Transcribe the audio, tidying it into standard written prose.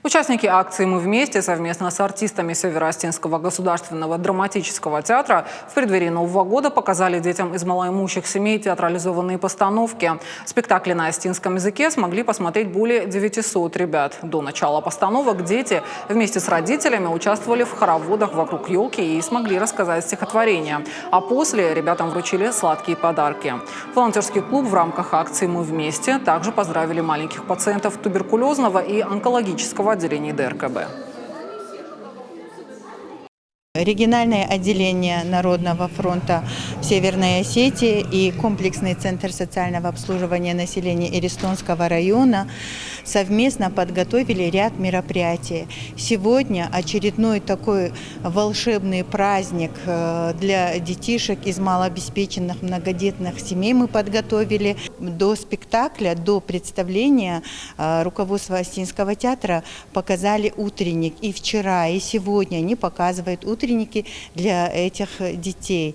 Участники акции «Мы вместе» совместно с артистами Северо-Остинского государственного драматического театра в преддверии Нового года показали детям из малоимущих семей театрализованные постановки. Спектакли на остинском языке смогли посмотреть более 900 ребят. До начала постановок дети вместе с родителями участвовали в хороводах вокруг елки и смогли рассказать стихотворения. А после ребятам вручили сладкие подарки. Волонтерский клуб в рамках акции «Мы вместе» также поздравили маленьких пациентов туберкулезного и онкологического отделений ДРКБ. Региональное отделение Народного фронта в Северной Осетии и комплексный центр социального обслуживания населения Эристонского района совместно подготовили ряд мероприятий. Сегодня очередной такой волшебный праздник для детишек из малообеспеченных многодетных семей мы подготовили. До спектакля, до представления руководство Остинского театра показали утренник. И вчера, и сегодня они показывают утренники для этих детей.